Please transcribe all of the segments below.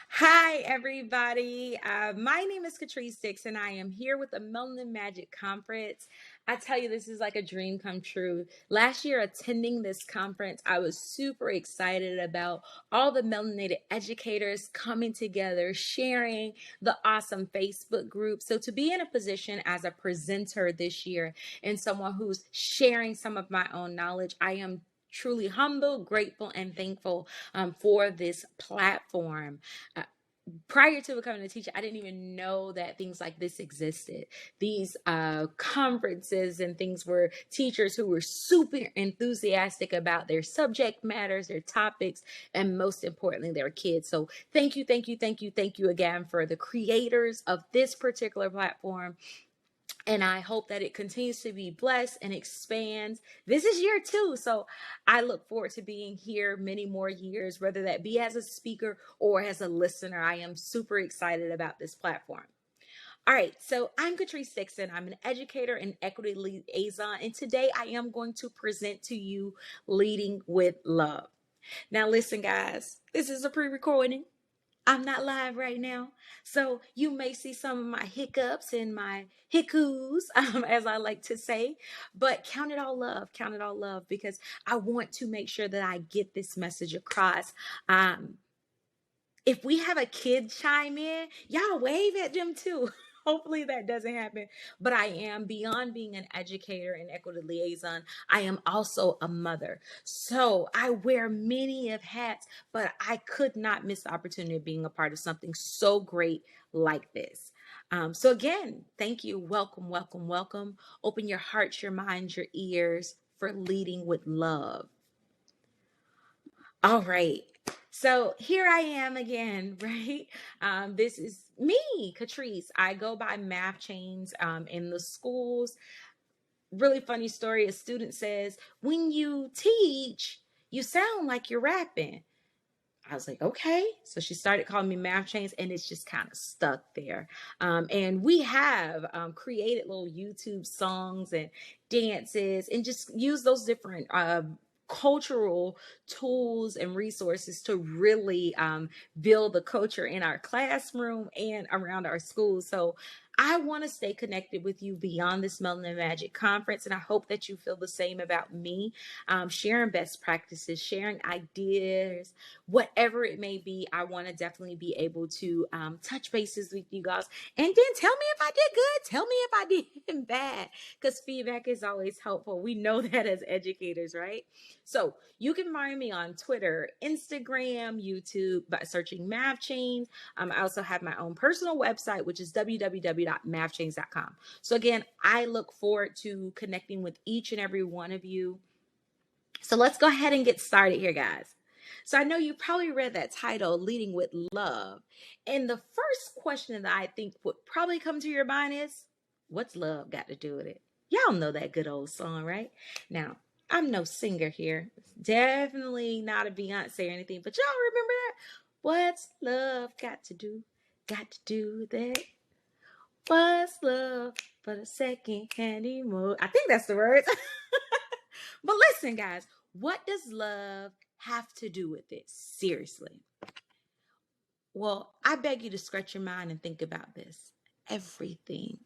Hi, everybody. My name is Katrice Dixon. I am here with the Melanin Magic Conference. I tell you, this is like a dream come true. Last year, attending this conference, I was super excited about all the melanated educators coming together, sharing the awesome Facebook group. So, to be in a position as a presenter this year and someone who's sharing some of my own knowledge, I am truly humble, grateful, and thankful for this platform. Uh, Prior to becoming a teacher, I didn't even know that things like this existed. These conferences and things were teachers who were super enthusiastic about their subject matters, their topics, and most importantly, their kids. So thank you, thank you, thank you, thank you again for the creators of this particular platform, and I hope that it continues to be blessed and expands. This is year two, so I look forward to being here many more years, whether that be as a speaker or as a listener. I am super excited about this platform. All right, so I'm Katrice Dixon. I'm an educator and equity liaison, and today I am going to present to you Leading with Love. Now, listen, guys, this is a pre recording. I'm not live right now. So you may see some of my hiccups and my hiccups, as I like to say, but count it all love, because I want to make sure that I get this message across. Um, if we have a kid chime in, y'all wave at them too. Hopefully that doesn't happen. But I am, beyond being an educator and equity liaison, I am also a mother. So I wear many of hats, but I could not miss the opportunity of being a part of something so great like this. So again, thank you. Welcome, welcome, welcome. Open your hearts, your minds, your ears for leading with love. All right. So here I am again, right? This is me, Katrice. I go by math chains in the schools. Really funny story. A student says, when you teach, you sound like you're rapping. I was like, okay. So she started calling me math chains, and it's just kind of stuck there. And we have created little YouTube songs and dances and just use those different cultural tools and resources to really build the culture in our classroom and around our schools. So I want to stay connected with you beyond this Melanin Magic Conference, and I hope that you feel the same about me. Sharing best practices, sharing ideas, whatever it may be. I want to definitely be able to touch bases with you guys, and then tell me if I did good, tell me if I did bad, because feedback is always helpful. We know that as educators, right? So you can find me on Twitter, Instagram, YouTube by searching Math Chains. I also have my own personal website, which is www.mathchains.com. So again, I look forward to connecting with each and every one of you. So let's go ahead and get started here, guys. So I know you probably read that title, Leading with Love. And the first question that I think would probably come to your mind is, what's love got to do with it? Y'all know that good old song, right? Now, I'm no singer here. Definitely not a Beyonce or anything, but y'all remember that? What's love got to do? Got to do with it? What's love but a second hand emotion? I think that's the words. But listen, guys, what does love have to do with it? Seriously. Well, I beg you to scratch your mind and think about this. Everything.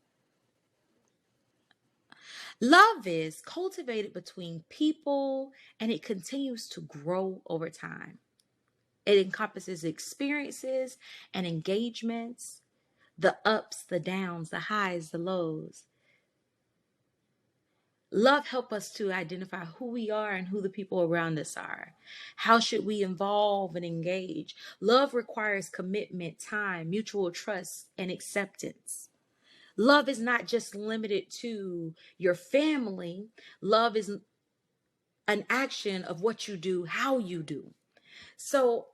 Love is cultivated between people, and it continues to grow over time. It encompasses experiences and engagements, the ups, the downs, the highs, the lows. Love help us to identify who we are and who the people around us are. How should we involve and engage? Love requires commitment, time, mutual trust, and acceptance. Love is not just limited to your family. Love is an action of what you do, how you do. So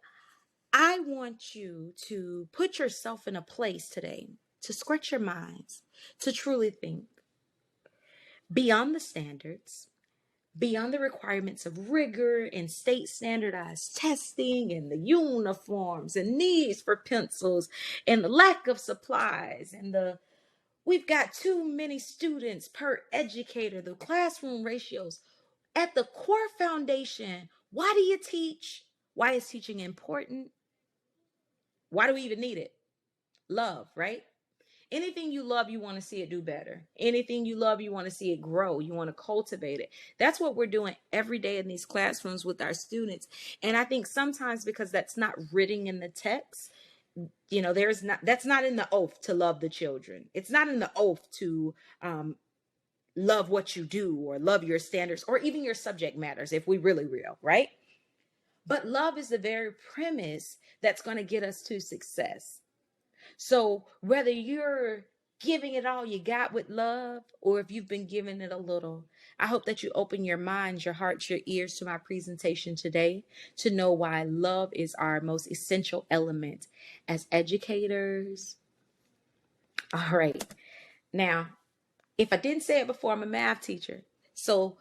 I want you to put yourself in a place today to scratch your minds, to truly think beyond the standards, beyond the requirements of rigor and state standardized testing and the uniforms and needs for pencils and the lack of supplies and the we've got too many students per educator, the classroom ratios. At the core foundation, why do you teach? Why is teaching important? Why do we even need it? Love, right? Anything you love, you want to see it do better. Anything you love, you want to see it grow. You want to cultivate it. That's what we're doing every day in these classrooms with our students. And I think sometimes because that's not written in the text, there's not, that's not in the oath to love the children. It's not in the oath to love what you do or love your standards or even your subject matters, if we really real, right? But love is the very premise that's going to get us to success. So whether you're giving it all you got with love, or if you've been giving it a little, I hope that you open your minds, your hearts, your ears to my presentation today to know why love is our most essential element as educators. All right. Now, if I didn't say it before, I'm a math teacher. So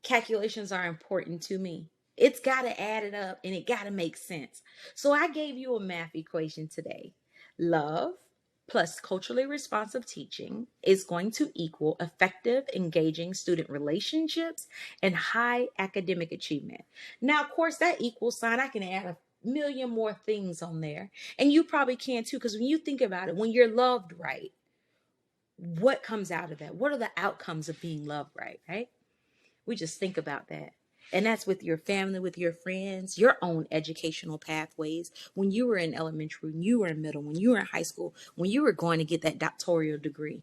calculations are important to me. It's got to add it up and it got to make sense. So I gave you a math equation today. Love plus culturally responsive teaching is going to equal effective, engaging student relationships and high academic achievement. Now, of course, that equal sign, I can add a million more things on there. And you probably can too, because when you think about it, when you're loved right, what comes out of that? What are the outcomes of being loved right, right? We just think about that. And that's with your family, with your friends, your own educational pathways. When you were in elementary, when you were in middle, when you were in high school, when you were going to get that doctoral degree,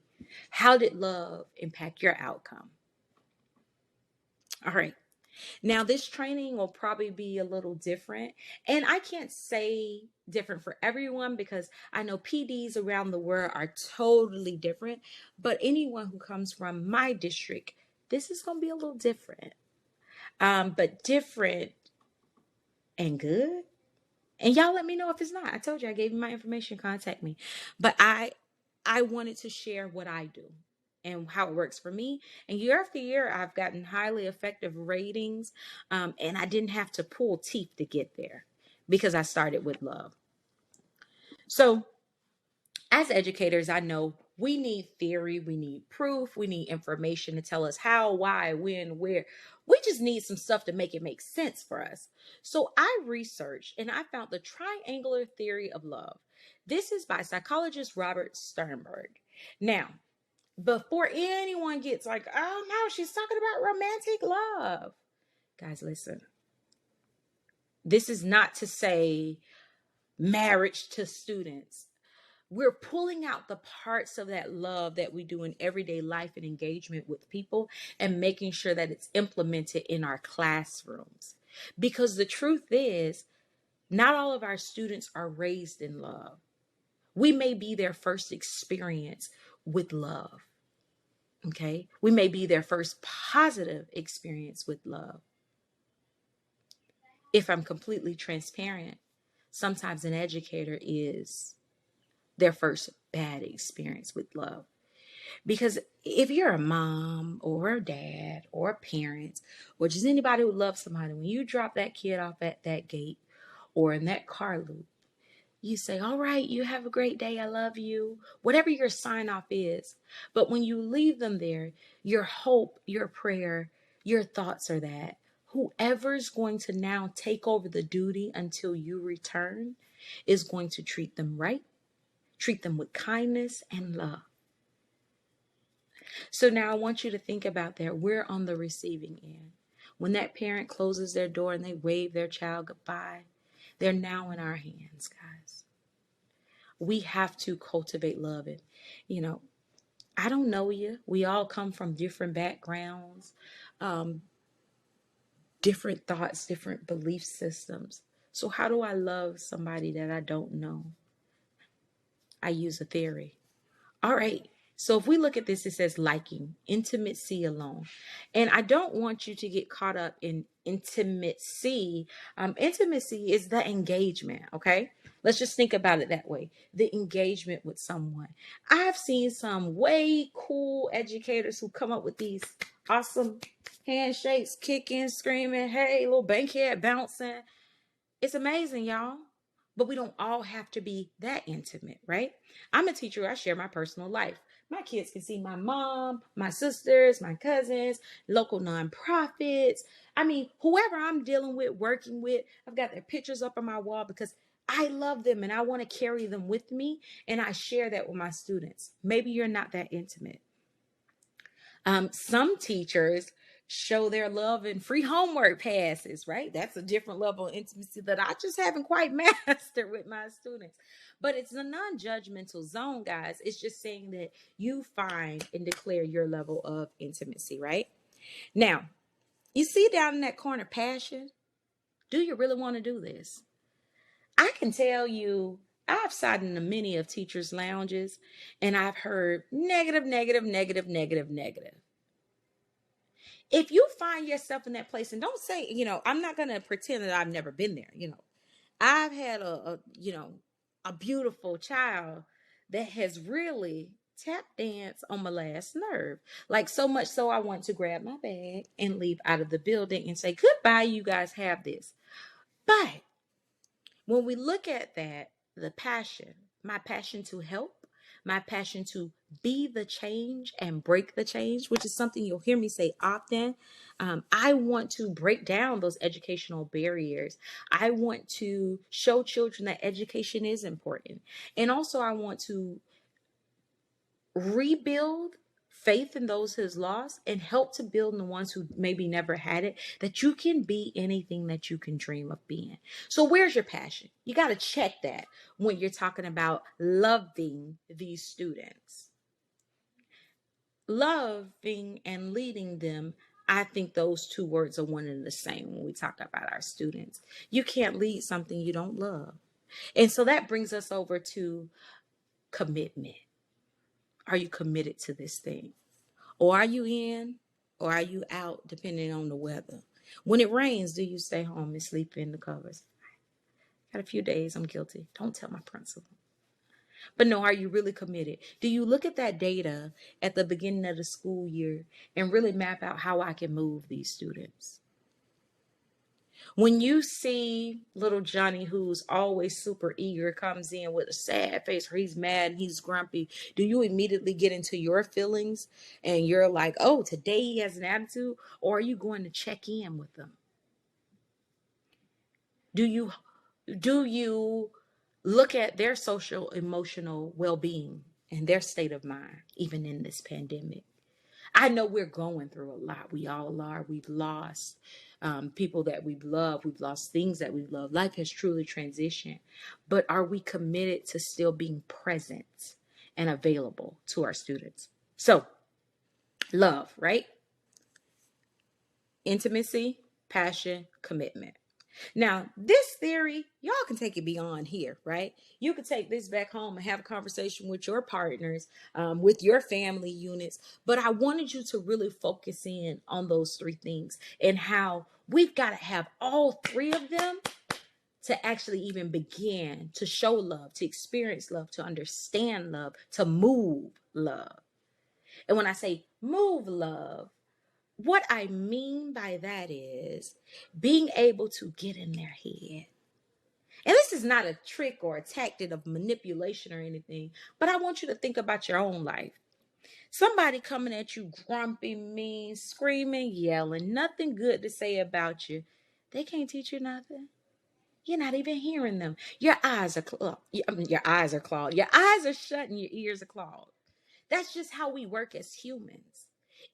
how did love impact your outcome? All right. Now, this training will probably be a little different. And I can't say different for everyone because I know PDs around the world are totally different. But anyone who comes from my district, this is going to be a little different. But different and good. And y'all let me know if it's not. I told you I gave you my information. Contact me. But I wanted to share what I do and how it works for me. And year after year, I've gotten highly effective ratings. And I didn't have to pull teeth to get there because I started with love. So as educators, I know we need theory, we need proof, we need information to tell us how, why, when, where. We just need some stuff to make it make sense for us. So I researched and I found the triangular theory of love. This is by psychologist Robert Sternberg. Now, before anyone gets like, oh no, she's talking about romantic love. Guys, listen. This is not to say marriage to students. We're pulling out the parts of that love that we do in everyday life and engagement with people and making sure that it's implemented in our classrooms. Because the truth is, not all of our students are raised in love. We may be their first experience with love. Okay? We may be their first positive experience with love. If I'm completely transparent, sometimes an educator is their first bad experience with love. Because if you're a mom or a dad or a parent or just anybody who loves somebody, when you drop that kid off at that gate or in that car loop, you say, all right, you have a great day. I love you. Whatever your sign off is. But when you leave them there, your hope, your prayer, your thoughts are that whoever's going to now take over the duty until you return is going to treat them right, treat them with kindness and love. So now I want you to think about that. We're on the receiving end. When that parent closes their door and they wave their child goodbye, they're now in our hands, guys. We have to cultivate love. And, I don't know you. We all come from different backgrounds, different thoughts, different belief systems. So how do I love somebody that I don't know? I use a theory. All right. So if we look at this, it says liking, intimacy alone. And I don't want you to get caught up in intimacy. Intimacy is the engagement. Okay. Let's just think about it that way. The engagement with someone. I've seen some way cool educators who come up with these awesome handshakes, kicking, screaming, hey, little bankhead bouncing. It's amazing, y'all. But we don't all have to be that intimate, right? I'm a teacher. I share my personal life. My kids can see my mom, my sisters, my cousins, local nonprofits. I mean, whoever I'm dealing with, working with, I've got their pictures up on my wall because I love them and I want to carry them with me. And I share that with my students. Maybe you're not that intimate. Some teachers show their love in free homework passes, right? That's a different level of intimacy that I just haven't quite mastered with my students. But it's a non judgmental zone, guys. It's just saying that you find and declare your level of intimacy, right? Now, you see down in that corner, passion. Do you really want to do this? I can tell you, I've sat in many of teachers' lounges and I've heard negative, negative, negative, negative, negative. If you find yourself in that place, and don't say, I'm not going to pretend that I've never been there. I've had a beautiful child that has really tap dance on my last nerve. Like so much so I want to grab my bag and leave out of the building and say, goodbye, you guys have this. But when we look at that, the passion, my passion to help, my passion to be the change and break the change, which is something you'll hear me say often. I want to break down those educational barriers. I want to show children that education is important. And also, I want to rebuild faith in those who's lost and help to build in the ones who maybe never had it, that you can be anything that you can dream of being. So where's your passion? You got to check that when you're talking about loving these students. Loving and leading them, I think those two words are one and the same when we talk about our students. You can't lead something you don't love. And so that brings us over to commitment. Are you committed to this thing? Or are you in or are you out depending on the weather? When it rains, do you stay home and sleep in the covers? Got a few days, I'm guilty. Don't tell my principal. But no, are you really committed? Do you look at that data at the beginning of the school year and really map out how I can move these students? When you see little Johnny, who's always super eager, comes in with a sad face or he's mad and he's grumpy, do you immediately get into your feelings and you're like, oh, today he has an attitude? Or are you going to check in with them? Do you look at their social emotional well-being and their state of mind, even in this pandemic? I know we're going through a lot. We all are. We've lost people that we've loved. We've lost things that we've loved. Life has truly transitioned. But are we committed to still being present and available to our students? So, love, right? Intimacy, passion, commitment. Now, this theory, y'all can take it beyond here, right? You can take this back home and have a conversation with your partners, with your family units. But I wanted you to really focus in on those three things and how we've got to have all three of them to actually even begin to show love, to experience love, to understand love, to move love. And when I say move love, what I mean by that is being able to get in their head. And this is not a trick or a tactic of manipulation or anything, but I want you to think about your own life. Somebody coming at you grumpy, mean, screaming, yelling, nothing good to say about you. They can't teach you nothing. You're not even hearing them. Your eyes are clogged. Your eyes are clogged. Your eyes are shut and your ears are clogged. That's just how we work as humans.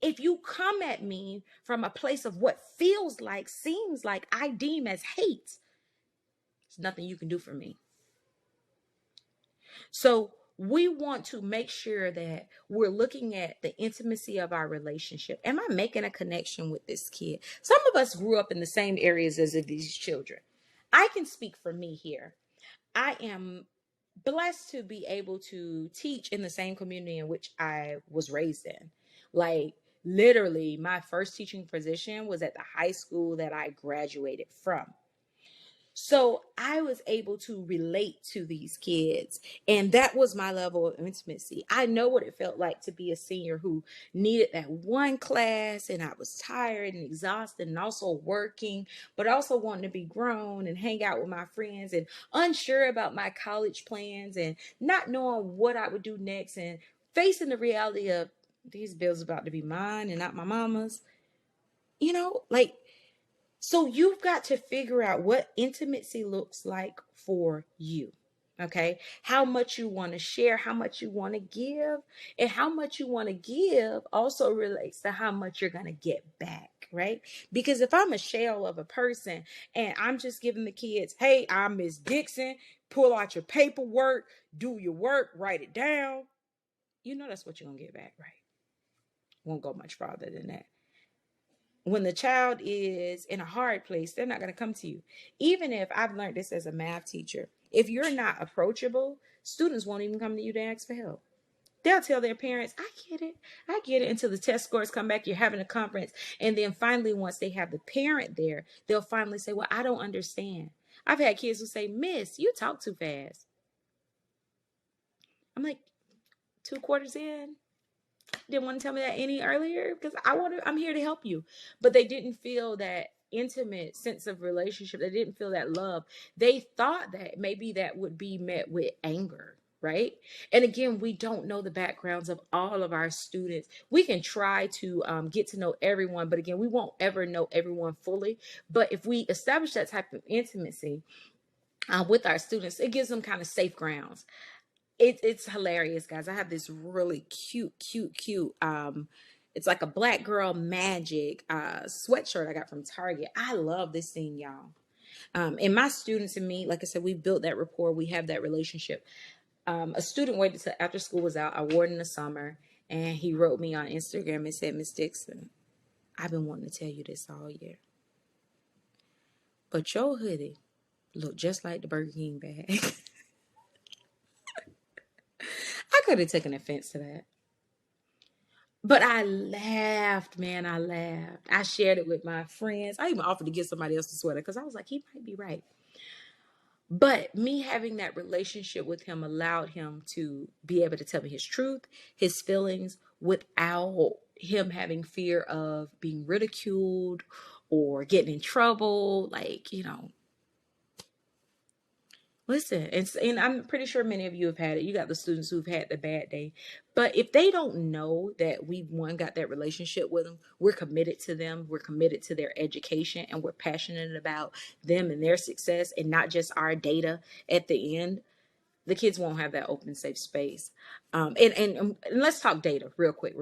If you come at me from a place of what feels like, seems like, I deem as hate, there's nothing you can do for me. So we want to make sure that we're looking at the intimacy of our relationship. Am I making a connection with this kid? Some of us grew up in the same areas as these children. I can speak for me here. I am blessed to be able to teach in the same community in which I was raised in. Like, literally, my first teaching position was at the high school that I graduated from. So I was able to relate to these kids, and that was my level of intimacy. I know what it felt like to be a senior who needed that one class, and I was tired and exhausted and also working, but also wanting to be grown and hang out with my friends and unsure about my college plans and not knowing what I would do next and facing the reality of these bills about to be mine and not my mama's. Like, So you've got to figure out what intimacy looks like for you. Okay. How much you want to share, how much you want to give, and how much you want to give also relates to how much you're going to get back. Right. Because if I'm a shell of a person and I'm just giving the kids, hey, I'm Miss Dixon, pull out your paperwork, do your work, write it down, you know that's what you're going to get back. Right. Won't go much farther than that. When the child is in a hard place, they're not going to come to you. Even if I've learned this as a math teacher, if you're not approachable, students won't even come to you to ask for help. They'll tell their parents, I get it, until the test scores come back, you're having a conference. And then finally, once they have the parent there, they'll finally say, well, I don't understand. I've had kids who say, Miss, you talk too fast. I'm like, 2 quarters in, didn't want to tell me that any earlier because I'm here to help you. But they didn't feel that intimate sense of relationship. They didn't feel that love. They thought that maybe that would be met with anger, right? And again, we don't know the backgrounds of all of our students. We can try to get to know everyone, but again, we won't ever know everyone fully. But if we establish that type of intimacy with our students, it gives them kind of safe grounds. It's hilarious, guys. I have this really cute it's like a black girl magic sweatshirt I got from Target. I love this thing, y'all. And my students and me, like I said, we built that rapport. We have that relationship. A student waited till after school was out. I wore it in the summer, and he wrote me on Instagram and said, Miss Dixon, I've been wanting to tell you this all year, but your hoodie looked just like the Burger King bag. I could have taken offense to that. But I laughed, man. I laughed. I shared it with my friends. I even offered to get somebody else a sweater because I was like, he might be right. But me having that relationship with him allowed him to be able to tell me his truth, his feelings, without him having fear of being ridiculed or getting in trouble. Like, listen, and I'm pretty sure many of you have had it. You got the students who've had the bad day. But if they don't know that we, one, got that relationship with them, we're committed to them, we're committed to their education, and we're passionate about them and their success and not just our data at the end, the kids won't have that open, safe space. And let's talk data real quick,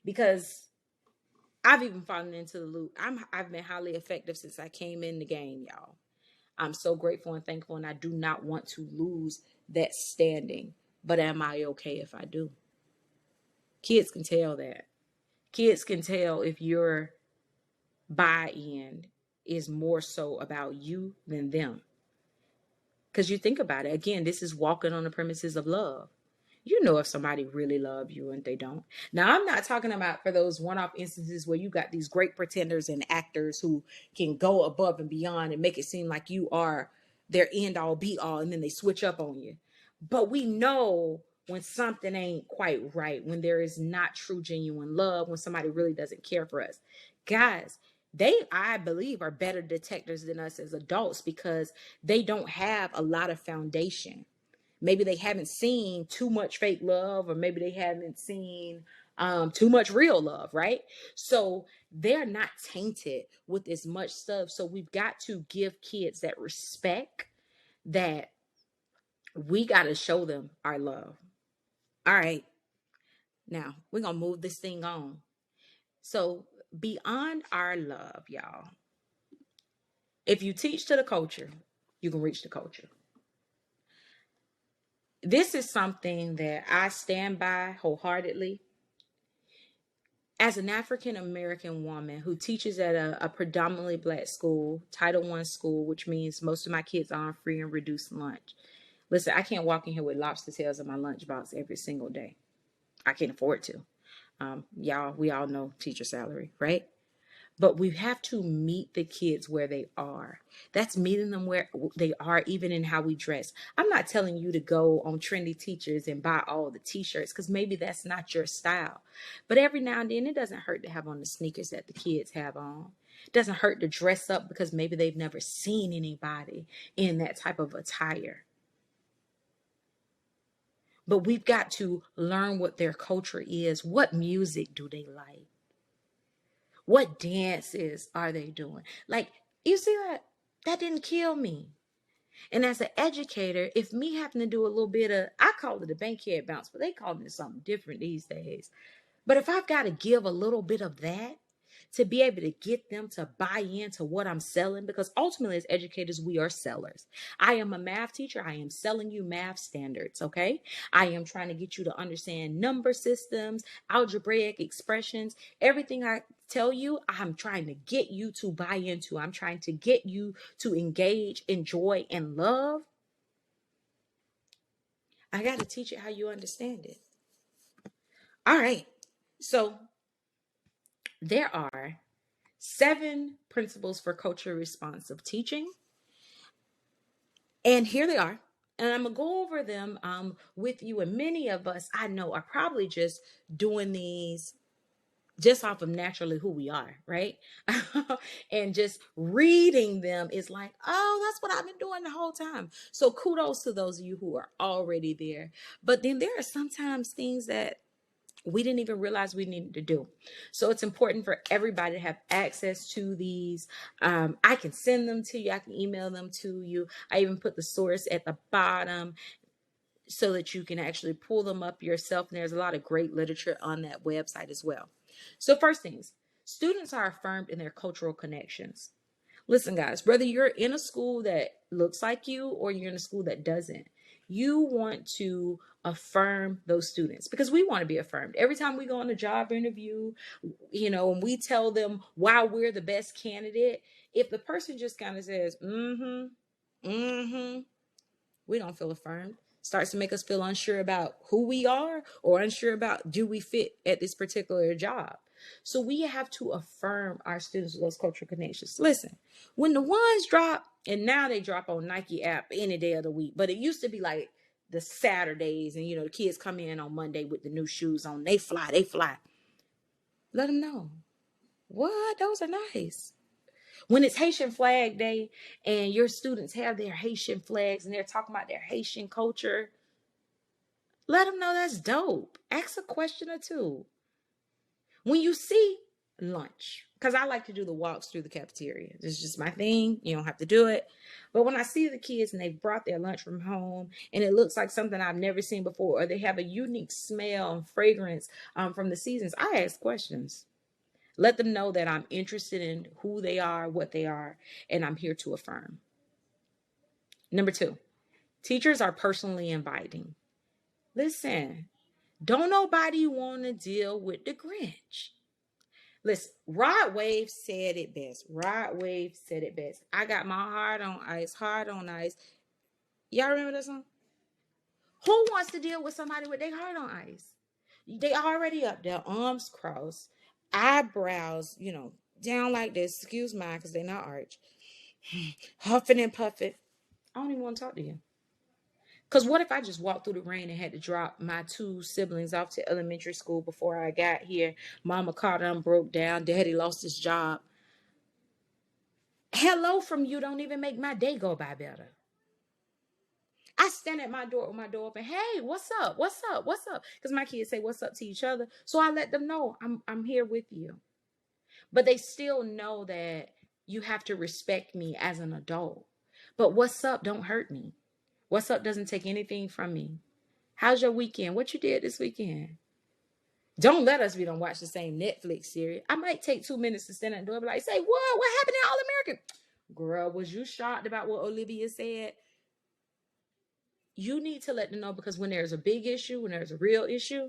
because I've even fallen into the loop. I've been highly effective since I came in the game, y'all. I'm so grateful and thankful, and I do not want to lose that standing. But am I okay if I do? Kids can tell that. Kids can tell if your buy-in is more so about you than them. Because you think about it, again, this is walking on the premises of love. You know if somebody really loves you and they don't. Now, I'm not talking about for those one-off instances where you got these great pretenders and actors who can go above and beyond and make it seem like you are their end all be all, and then they switch up on you. But we know when something ain't quite right, when there is not true, genuine love, when somebody really doesn't care for us. Guys, they, I believe, are better detectors than us as adults because they don't have a lot of foundation. Maybe they haven't seen too much fake love, or maybe they haven't seen too much real love, right? So they're not tainted with as much stuff. So we've got to give kids that respect, that we got to show them our love. All right. Now we're going to move this thing on. So beyond our love, y'all, if you teach to the culture, you can reach the culture. This is something that I stand by wholeheartedly. As an African American woman who teaches at a predominantly Black school, Title I school, which means most of my kids are on free and reduced lunch. Listen, I can't walk in here with lobster tails in my lunchbox every single day. I can't afford to. Y'all, we all know teacher salary, right? But we have to meet the kids where they are. That's meeting them where they are, even in how we dress. I'm not telling you to go on Trendy Teachers and buy all the t-shirts, because maybe that's not your style. But every now and then, it doesn't hurt to have on the sneakers that the kids have on. It doesn't hurt to dress up because maybe they've never seen anybody in that type of attire. But we've got to learn what their culture is. What music do they like? What dances are they doing? Like, you see that? That didn't kill me. And as an educator, if me having to do a little bit of, I call it a bankhead bounce, but they call it something different these days. But if I've got to give a little bit of that to be able to get them to buy into what I'm selling, because ultimately as educators, we are sellers. I am a math teacher. I am selling you math standards, okay? I am trying to get you to understand number systems, algebraic expressions, everything I tell you, I'm trying to get you to buy into. I'm trying to get you to engage, enjoy, and love. I got to teach it how you understand it. All right. So there are 7 principles for culturally responsive teaching. And here they are. And I'm going to go over them with you. And many of us, I know, are probably just doing these just off of naturally who we are, right? And just reading them is like, oh, that's what I've been doing the whole time. So kudos to those of you who are already there. But then there are sometimes things that we didn't even realize we needed to do. So it's important for everybody to have access to these. I can send them to you. I can email them to you. I even put the source at the bottom so that you can actually pull them up yourself. And there's a lot of great literature on that website as well. So first things, students are affirmed in their cultural connections. Listen, guys, whether you're in a school that looks like you or you're in a school that doesn't, you want to affirm those students because we want to be affirmed. Every time we go on a job interview, and we tell them why we're the best candidate, if the person just kind of says, we don't feel affirmed. Starts to make us feel unsure about who we are or unsure about do we fit at this particular job. So we have to affirm our students with those cultural connections. Listen, when the ones drop, and now they drop on Nike app any day of the week, but it used to be like the Saturdays, and the kids come in on Monday with the new shoes on. They fly. Let them know. What? Those are nice. When it's Haitian Flag Day and your students have their Haitian flags and they're talking about their Haitian culture, let them know that's dope. Ask a question or two. When you see lunch, because I like to do the walks through the cafeteria. It's just my thing. You don't have to do it. But when I see the kids and they've brought their lunch from home and it looks like something I've never seen before, or they have a unique smell and fragrance from the seasons, I ask questions. Let them know that I'm interested in who they are, what they are, and I'm here to affirm. Number 2, teachers are personally inviting. Listen, don't nobody want to deal with the Grinch. Listen, Rod Wave said it best. I got my heart on ice. Y'all remember that song? Who wants to deal with somebody with their heart on ice? They already up there, arms crossed, eyebrows, down like this. Excuse mine, because they're not arched. Huffing and puffing. I don't even want to talk to you. Because what if I just walked through the rain and had to drop my 2 siblings off to elementary school before I got here? Mama caught them, broke down. Daddy lost his job. Hello from you don't even make my day go by better. I stand at my door with my door open. Hey, what's up? Because my kids say what's up to each other. So I let them know I'm here with you. But they still know that you have to respect me as an adult. But what's up don't hurt me. What's up doesn't take anything from me. How's your weekend? What you did this weekend? Don't let us don't watch the same Netflix series. I might take 2 minutes to stand at the door and be like, say, what happened in All American? Girl, was you shocked about what Olivia said? You need to let them know, because when there's a big issue, when there's a real issue,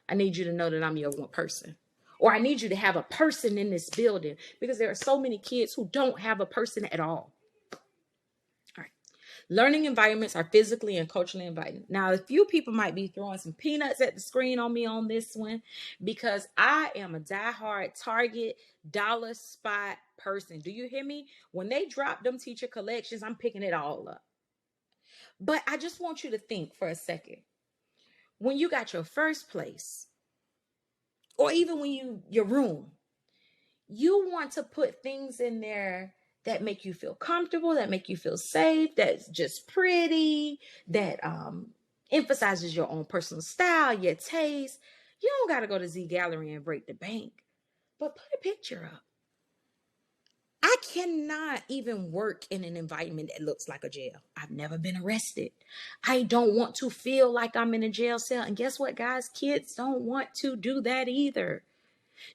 I need you to know that I'm your one person. Or I need you to have a person in this building, because there are so many kids who don't have a person at all. All right. Learning environments are physically and culturally inviting. Now, a few people might be throwing some peanuts at the screen on me on this one, because I am a diehard Target dollar spot person. Do you hear me? When they drop them teacher collections, I'm picking it all up. But I just want you to think for a second. When you got your first place, or even when your room, you want to put things in there that make you feel comfortable, that make you feel safe, that's just pretty, that emphasizes your own personal style, your taste. You don't got to go to Z Gallery and break the bank. but put a picture up. I cannot even work in an environment that looks like a jail. I've never been arrested. I don't want to feel like I'm in a jail cell. And guess what, guys? Kids don't want to do that either.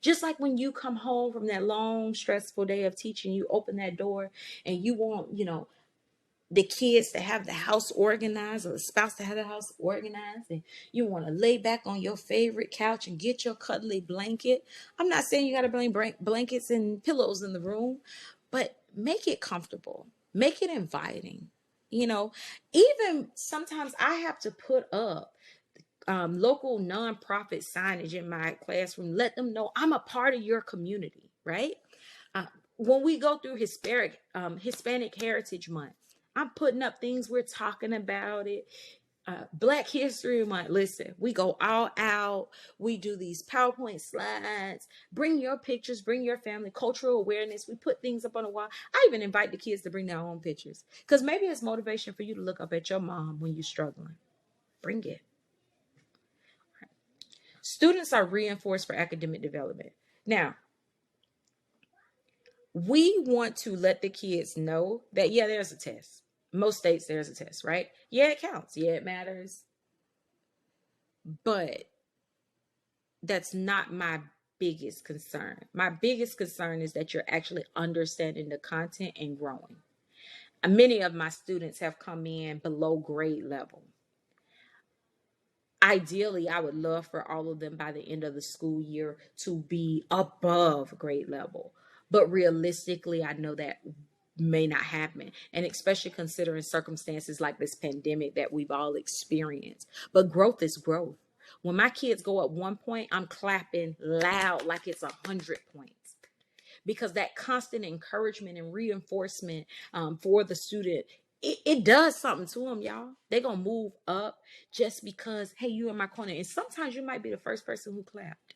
Just like when you come home from that long, stressful day of teaching, you open that door and you want, the kids to have the house organized or the spouse to have the house organized, and you want to lay back on your favorite couch and get your cuddly blanket. I'm not saying you got to bring blankets and pillows in the room, but make it comfortable, make it inviting. Even sometimes I have to put up local nonprofit signage in my classroom. Let them know I'm a part of your community, right? Uh, when we go through Hispanic Heritage Month, I'm putting up things, we're talking about it. Black History Month, listen, we go all out. We do these PowerPoint slides. Bring your pictures, bring your family, cultural awareness. We put things up on the wall. I even invite the kids to bring their own pictures because maybe it's motivation for you to look up at your mom when you're struggling. Bring it. Students are reinforced for academic development. Now, we want to let the kids know that, yeah, there's a test. Most states, there's a test, right? Yeah, it counts. Yeah, it matters. But that's not my biggest concern. My biggest concern is that you're actually understanding the content and growing. Many of my students have come in below grade level. Ideally, I would love for all of them by the end of the school year to be above grade level. But realistically, I know that may not happen. And especially considering circumstances like this pandemic that we've all experienced. But growth is growth. When my kids go up 1 point, I'm clapping loud like it's 100 points. Because that constant encouragement and reinforcement for the student, it does something to them, y'all. They're going to move up just because, hey, you in my corner. And sometimes you might be the first person who clapped.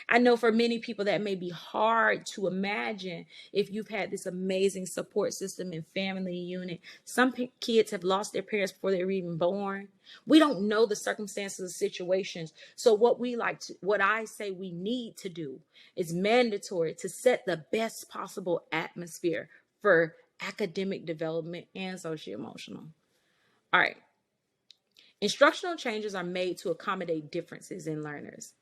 I know for many people that may be hard to imagine if you've had this amazing support system and family unit. Some kids have lost their parents before they were even born. We don't know the circumstances of situations. So what I say we need to do is mandatory to set the best possible atmosphere for academic development and social emotional. All right. Instructional changes are made to accommodate differences in learners.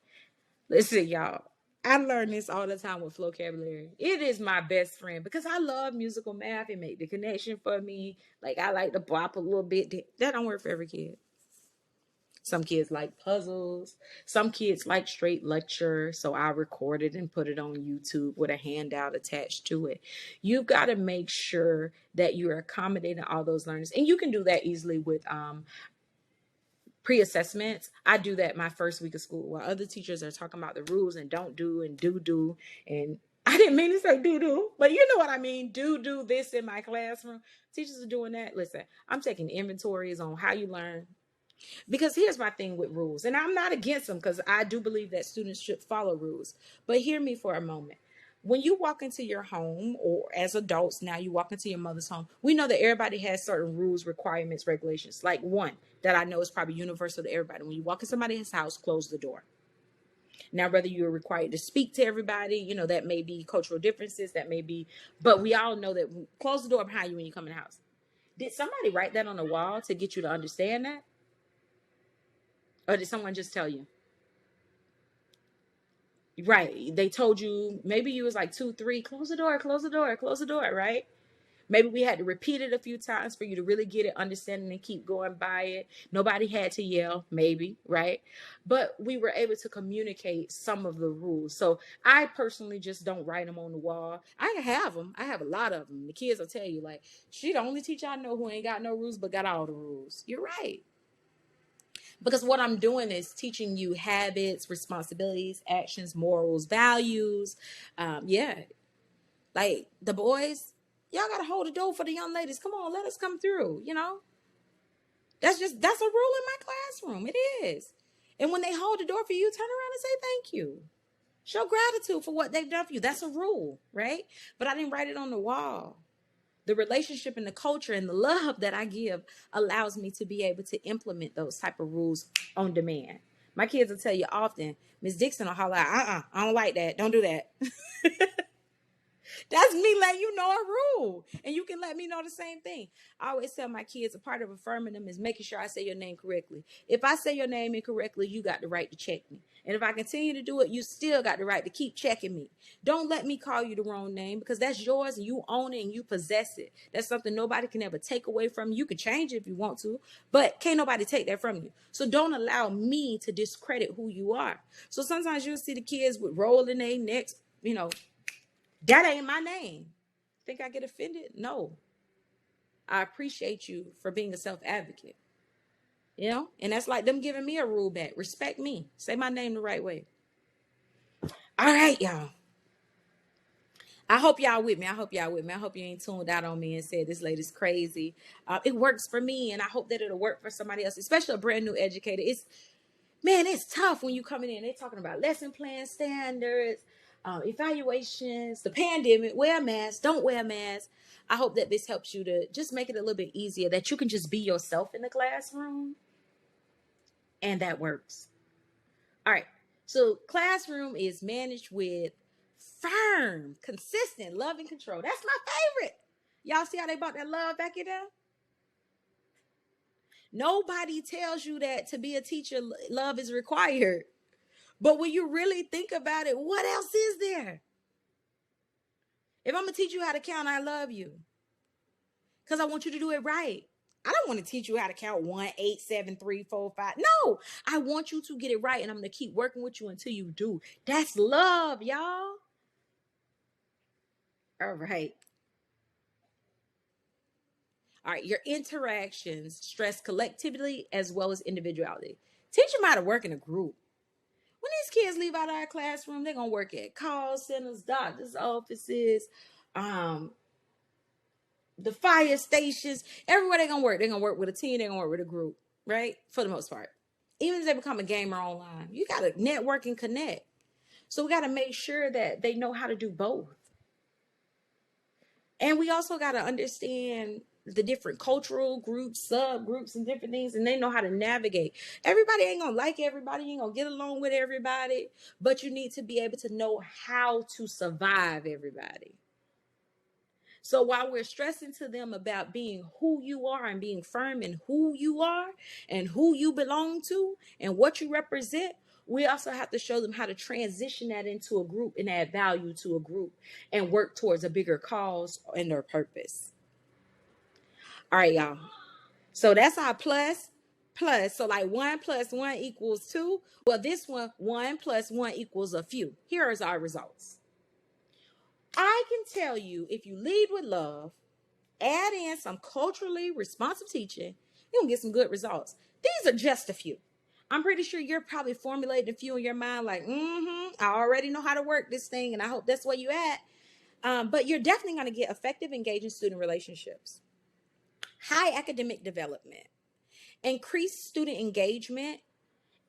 Listen, y'all, I learn this all the time with vocabulary. It is my best friend because I love musical math and make the connection for me. Like, I like to bop a little bit. That don't work for every kid. Some kids like puzzles. Some kids like straight lecture. So I record it and put it on YouTube with a handout attached to it. You've got to make sure that you're accommodating all those learners. And you can do that easily with pre-assessments. I do that my first week of school while other teachers are talking about the rules and don't do and do. And I didn't mean to say do, but you know what I mean. Do this in my classroom. Teachers are doing that. Listen, I'm taking inventories on how you learn. Because here's my thing with rules, and I'm not against them because I do believe that students should follow rules. But hear me for a moment. When you walk into your home, or as adults, now you walk into your mother's home, we know that everybody has certain rules, requirements, regulations. Like one that I know is probably universal to everybody. When you walk in somebody's house, close the door. Now, whether you're required to speak to everybody, that may be cultural differences, that may be, but we all know that close the door behind you when you come in the house. Did somebody write that on the wall to get you to understand that? Or did someone just tell you? Right. They told you, maybe you was like 2, 3, close the door, close the door, close the door, right? Maybe we had to repeat it a few times for you to really get it, understanding, and keep going by it. Nobody had to yell, maybe, right? But we were able to communicate some of the rules. So I personally just don't write them on the wall. I have them. I have a lot of them. The kids will tell you, like, she the only teacher I know who ain't got no rules but got all the rules. You're right. Because what I'm doing is teaching you habits, responsibilities, actions, morals, values. Yeah. Like the boys, y'all got to hold the door for the young ladies. Come on, let us come through, That's a rule in my classroom. It is. And when they hold the door for you, turn around and say thank you. Show gratitude for what they've done for you. That's a rule, right? But I didn't write it on the wall. The relationship and the culture and the love that I give allows me to be able to implement those type of rules on demand. My kids will tell you often, Miss Dixon will holler, I don't like that. Don't do that. That's me letting you know a rule. And you can let me know the same thing. I always tell my kids a part of affirming them is making sure I say your name correctly. If I say your name incorrectly, you got the right to check me. And if I continue to do it, you still got the right to keep checking me. Don't let me call you the wrong name, because that's yours and you own it and you possess it. That's something nobody can ever take away from you. You can change it if you want to, but can't nobody take that from you. So don't allow me to discredit who you are. So sometimes you'll see the kids with rolling their necks, that ain't my name. Think I get offended? No. I appreciate you for being a self-advocate. And that's like them giving me a rule back. Respect me. Say my name the right way. All right, y'all. I hope y'all with me. I hope you ain't tuned out on me and said this lady's crazy. It works for me, and I hope that it'll work for somebody else, especially a brand new educator. It's tough when you coming in. They're talking about lesson plan standards, evaluations, the pandemic, wear a mask, don't wear a mask. I hope that this helps you to just make it a little bit easier, that you can just be yourself in the classroom, and that works. All right. So classroom is managed with firm, consistent love and control. That's my favorite. Y'all see how they brought that love back in there? Nobody tells you that to be a teacher, love is required. But when you really think about it, what else is there? If I'm going to teach you how to count, I love you, because I want you to do it right. I don't want to teach you how to count 1, 8, 7, 3, 4, 5. No, I want you to get it right, and I'm going to keep working with you until you do. That's love, y'all. All right. All right, your interactions stress collectivity as well as individuality. Teach them how to work in a group. When these kids leave out of our classroom, they're going to work at call centers, doctors' offices, the fire stations, everywhere they're going to work. They're going to work with a team. They're going to work with a group, right? For the most part. Even if they become a gamer online, you got to network and connect. So we got to make sure that they know how to do both. And we also got to understand the different cultural groups, subgroups, and different things, and they know how to navigate. Everybody ain't gonna like everybody, you ain't gonna get along with everybody, but you need to be able to know how to survive everybody. So while we're stressing to them about being who you are and being firm in who you are and who you belong to and what you represent, we also have to show them how to transition that into a group and add value to a group and work towards a bigger cause and their purpose. All right, y'all. So that's our plus. So like 1 + 1 = 2. Well, this one, 1 + 1 = a few. Here is our results. I can tell you, if you lead with love, add in some culturally responsive teaching, you're going to get some good results. These are just a few. I'm pretty sure you're probably formulating a few in your mind like, I already know how to work this thing, and I hope that's where you're at. But you're definitely going to get effective, engaging student relationships, high academic development, increased student engagement,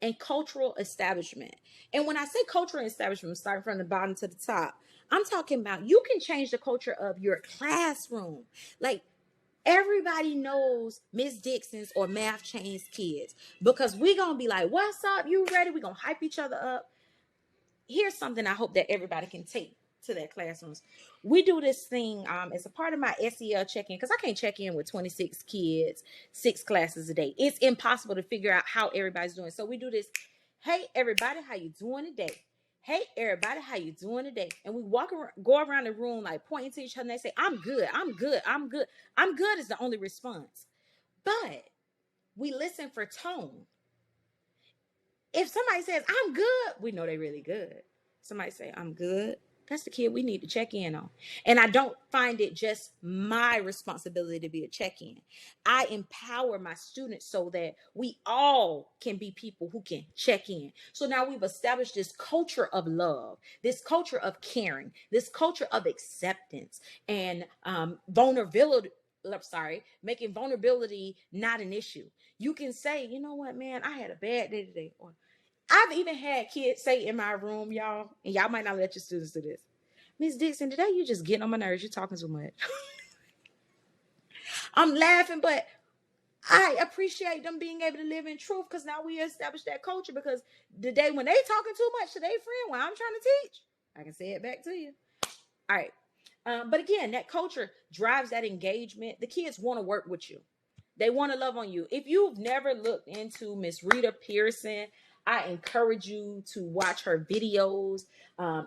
and cultural establishment. And when I say cultural establishment, starting from the bottom to the top, I'm talking about you can change the culture of your classroom. Like, everybody knows Miss Dixon's or Math Chain's kids, because we're going to be like, what's up? You ready? We're going to hype each other up. Here's something I hope that everybody can take to their classrooms. We do this thing as a part of my SEL check-in, because I can't check in with 26 kids, 6 classes a day. It's impossible to figure out how everybody's doing. So we do this. Hey, everybody, how you doing today? Hey, everybody, how you doing today? And we go around the room like pointing to each other, and they say, I'm good, I'm good, I'm good. I'm good is the only response. But we listen for tone. If somebody says, I'm good, we know they're really good. Somebody say, I'm good. That's the kid we need to check in on. And I don't find it just my responsibility to be a check-in. I empower my students so that we all can be people who can check in. So now we've established this culture of love, this culture of caring, this culture of acceptance and vulnerability. Making vulnerability not an issue. You can say, you know what, man, I had a bad day today. Or I've even had kids say in my room, y'all, and y'all might not let your students do this. Miss Dixon, today you just getting on my nerves. You're talking too much. I'm laughing, but I appreciate them being able to live in truth because now we establish that culture. Because the day when they talking too much to their friend, when I'm trying to teach, I can say it back to you. All right. But again, that culture drives that engagement. The kids want to work with you. They want to love on you. If you've never looked into Miss Rita Pearson, I encourage you to watch her videos,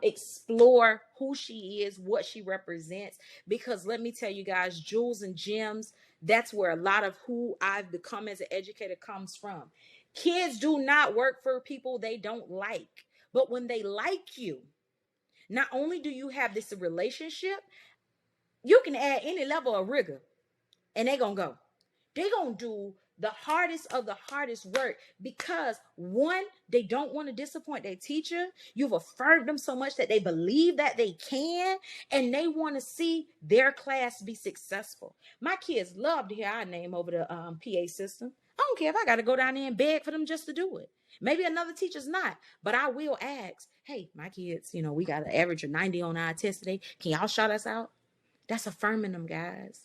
explore who she is, what she represents. Because let me tell you guys, jewels and gems, that's where a lot of who I've become as an educator comes from. Kids do not work for people they don't like. But when they like you, not only do you have this relationship, you can add any level of rigor and they're going to go. They're going to do the hardest of the hardest work because one, they don't want to disappoint their teacher. You've affirmed them so much that they believe that they can, and they want to see their class be successful. My kids love to hear our name over the PA system. I don't care if I got to go down there and beg for them just to do it. Maybe another teacher's not, but I will ask, hey, my kids, we got an average of 90 on our test today. Can y'all shout us out? That's affirming them, guys.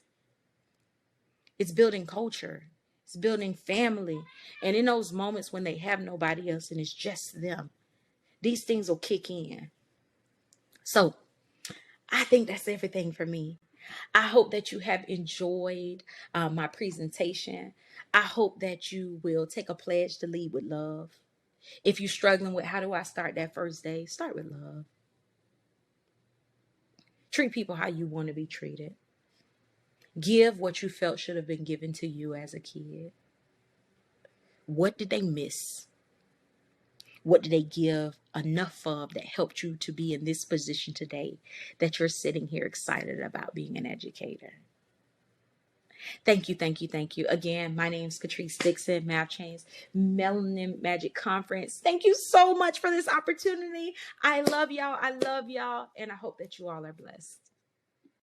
It's building culture. It's building family. And in those moments when they have nobody else and it's just them, these things will kick in. So I think that's everything for me. I hope that you have enjoyed my presentation. I hope that you will take a pledge to lead with love. If you're struggling with how do I start that first day, start with love. Treat people how you want to be treated. Give what you felt should have been given to you as a kid. What did they miss? What did they give enough of that helped you to be in this position today that you're sitting here excited about being an educator? Thank you, thank you, thank you. Again, my name is Katrice Dixon, Math Chains Melanin Magic Conference. Thank you so much for this opportunity. I love y'all. I love y'all. And I hope that you all are blessed.